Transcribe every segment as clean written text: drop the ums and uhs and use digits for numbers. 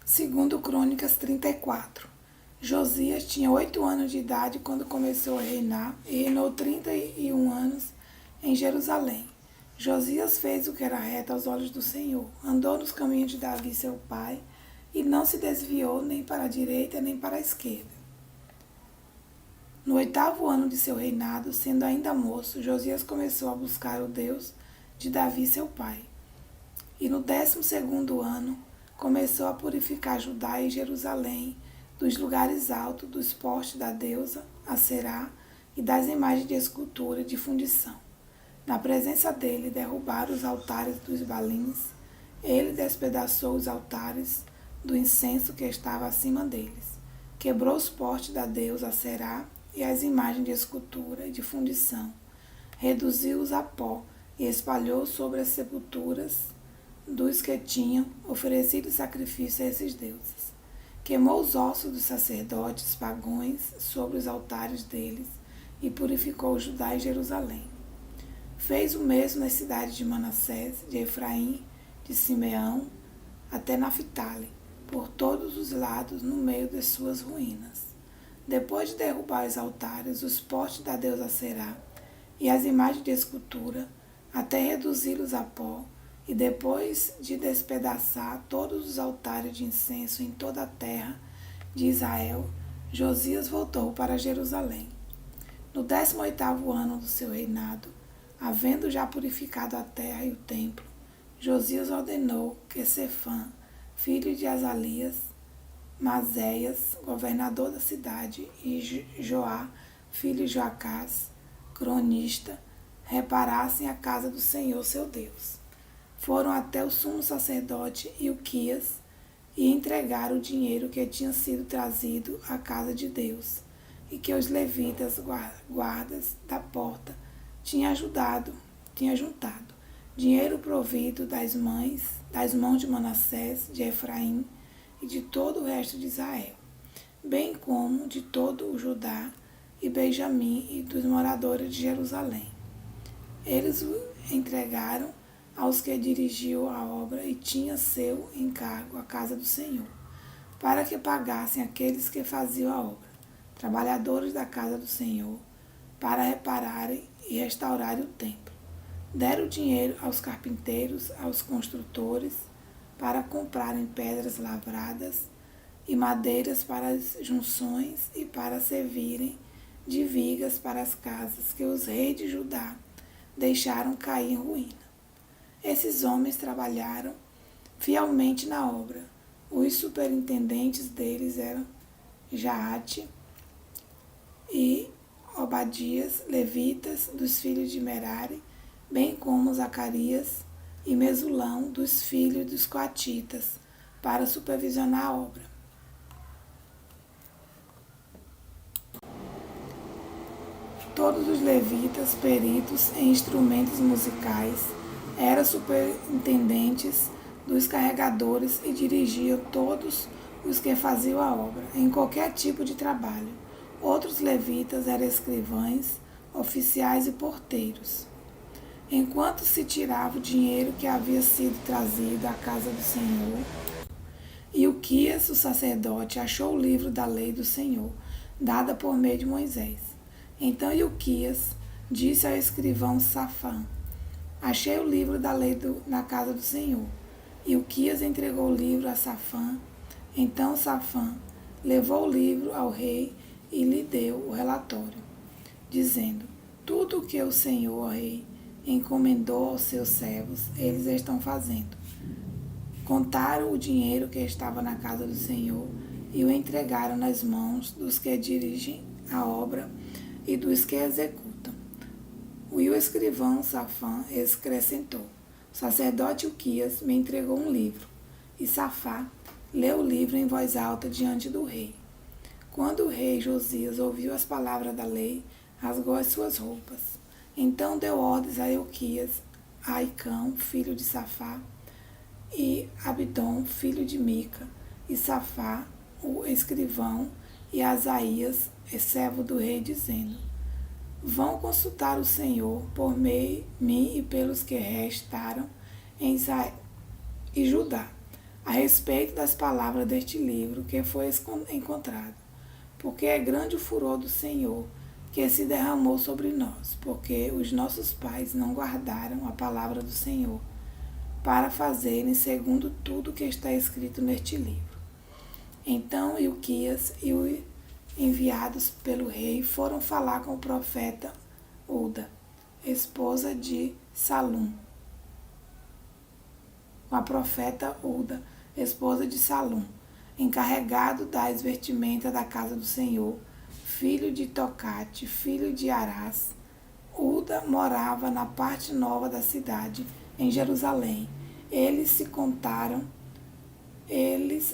Segundo Crônicas 34. Josias tinha 8 anos de idade quando começou a reinar e reinou 31 anos em Jerusalém. Josias fez o que era reto aos olhos do Senhor, andou nos caminhos de Davi seu pai e não se desviou nem para a direita nem para a esquerda. No 8º ano de seu reinado, sendo ainda moço, Josias começou a buscar o Deus de Davi seu pai. E no 12º ano, começou a purificar Judá e Jerusalém dos lugares altos, dos postes da deusa Aserá e das imagens de escultura e de fundição. Na presença dele, derrubaram os altares dos balins. Ele despedaçou os altares do incenso que estava acima deles. Quebrou os postes da deusa Aserá e as imagens de escultura e de fundição. Reduziu-os a pó e espalhou sobre as sepulturas dos que tinham oferecido sacrifício a esses deuses. Queimou os ossos dos sacerdotes pagãos sobre os altares deles e purificou Judá e Jerusalém. Fez o mesmo nas cidades de Manassés, de Efraim, de Simeão, até Naphtali, por todos os lados no meio das suas ruínas. Depois de derrubar os altares, os postes da deusa Será e as imagens de escultura, até reduzi-los a pó, e depois de despedaçar todos os altares de incenso em toda a terra de Israel, Josias voltou para Jerusalém. No 18º ano do seu reinado, havendo já purificado a terra e o templo, Josias ordenou que Sefã, filho de Azalias, Mazéias, governador da cidade, e Joá, filho de Joacás, cronista, reparassem a casa do Senhor seu Deus. Foram até o sumo sacerdote Ilquias e entregaram o dinheiro que tinha sido trazido à casa de Deus e que os levitas, guardas da porta, tinham juntado. Dinheiro provido das mãos de Manassés, de Efraim e de todo o resto de Israel, bem como de todo o Judá e Benjamim e dos moradores de Jerusalém. Eles o entregaram aos que dirigiam a obra e tinha seu encargo a casa do Senhor, para que pagassem aqueles que faziam a obra, trabalhadores da casa do Senhor, para repararem e restaurarem o templo. Deram dinheiro aos carpinteiros, aos construtores, para comprarem pedras lavradas e madeiras para as junções e para servirem de vigas para as casas que os reis de Judá deixaram cair em ruína. Esses homens trabalharam fielmente na obra. Os superintendentes deles eram Jaate e Obadias, levitas dos filhos de Merari, bem como Zacarias e Mesulão dos filhos dos coatitas, para supervisionar a obra. Todos os levitas, peritos em instrumentos musicais, eram superintendentes dos carregadores e dirigiam todos os que faziam a obra, em qualquer tipo de trabalho. Outros levitas eram escrivães, oficiais e porteiros. Enquanto se tirava o dinheiro que havia sido trazido à casa do Senhor, Ilquias, o sacerdote, achou o livro da lei do Senhor, dada por meio de Moisés. Então Ilquias disse ao escrivão Safã: achei o livro da lei na casa do Senhor. Ilquias entregou o livro a Safã. Então Safã levou o livro ao rei e lhe deu o relatório, dizendo: tudo o que o Senhor, rei, encomendou aos seus servos, eles estão fazendo. Contaram o dinheiro que estava na casa do Senhor e o entregaram nas mãos dos que dirigem a obra e dos que executam. E o escrivão Safã acrescentou: o sacerdote Ilquias me entregou um livro. E Safá leu o livro em voz alta diante do rei. Quando o rei Josias ouviu as palavras da lei, rasgou as suas roupas. Então deu ordens a Ilquias, a Aicão, filho de Safá, e Abdom, filho de Mica, e Safá, o escrivão, e Asaías, servo do rei, dizendo: vão consultar o Senhor por mim e pelos que restaram em Israel e Judá, a respeito das palavras deste livro que foi encontrado. Porque é grande o furor do Senhor que se derramou sobre nós, porque os nossos pais não guardaram a palavra do Senhor, para fazerem segundo tudo que está escrito neste livro. Então Ilquias e os enviados pelo rei foram falar com o profeta Uda, esposa de Salum. Com a profeta Uda, esposa de Salum, encarregado das vestimentas da casa do Senhor, filho de Tocate, filho de Arás. Uda morava na parte nova da cidade, em Jerusalém. Eles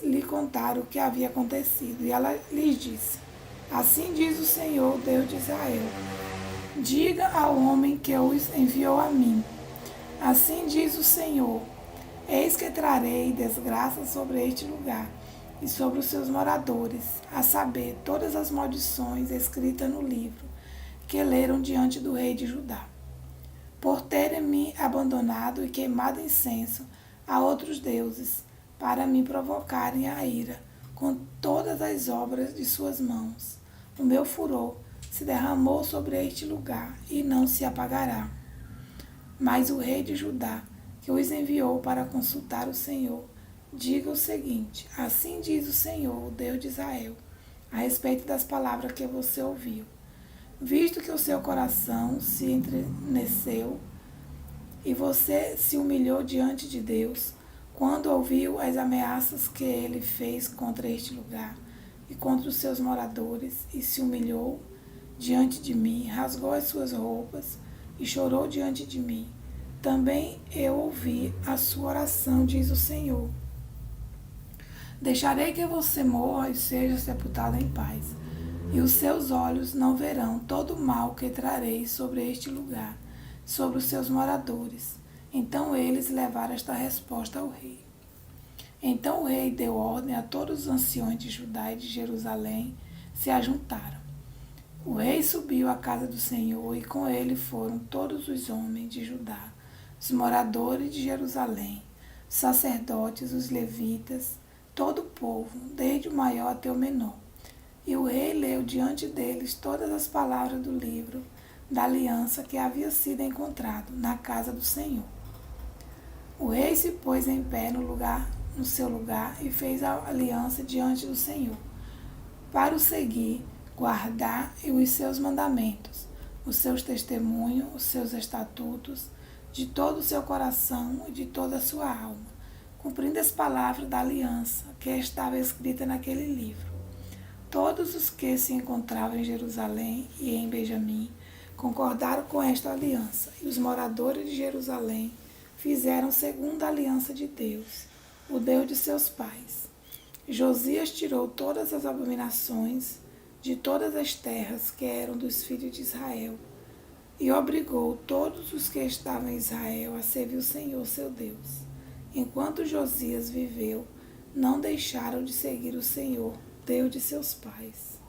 lhe contaram o que havia acontecido, e ela lhes disse: Assim diz o Senhor, Deus de Israel: Diga ao homem que os enviou a mim. Assim diz o Senhor: Eis que trarei desgraça sobre este lugar e sobre os seus moradores, a saber, todas as maldições escritas no livro que leram diante do rei de Judá, por terem me abandonado e queimado incenso a outros deuses, para me provocarem a ira com todas as obras de suas mãos. O meu furor se derramou sobre este lugar e não se apagará. Mas o rei de Judá, que os enviou para consultar o Senhor, diga o seguinte: Assim diz o Senhor, o Deus de Israel, a respeito das palavras que você ouviu. Visto que o seu coração se enterneceu e você se humilhou diante de Deus, quando ouviu as ameaças que ele fez contra este lugar e contra os seus moradores, e se humilhou diante de mim, rasgou as suas roupas e chorou diante de mim, também eu ouvi a sua oração, diz o Senhor. Deixarei que você morra e seja sepultado em paz, e os seus olhos não verão todo o mal que trarei sobre este lugar, sobre os seus moradores. Então eles levaram esta resposta ao rei. Então o rei deu ordem a todos os anciões de Judá e de Jerusalém se ajuntaram. O rei subiu à casa do Senhor, e com ele foram todos os homens de Judá, os moradores de Jerusalém, os sacerdotes, os levitas, todo o povo, desde o maior até o menor. E o rei leu diante deles todas as palavras do livro da aliança que havia sido encontrado na casa do Senhor. O rei se pôs em pé no seu lugar e fez a aliança diante do Senhor, para o seguir, guardar os seus mandamentos, os seus testemunhos, os seus estatutos, de todo o seu coração e de toda a sua alma, cumprindo as palavras da aliança que estava escrita naquele livro. Todos os que se encontravam em Jerusalém e em Benjamim concordaram com esta aliança, e os moradores de Jerusalém fizeram segundo a aliança de Deus, o Deus de seus pais. Josias tirou todas as abominações de todas as terras que eram dos filhos de Israel, e obrigou todos os que estavam em Israel a servir o Senhor seu Deus. Enquanto Josias viveu, não deixaram de seguir o Senhor, Deus de seus pais.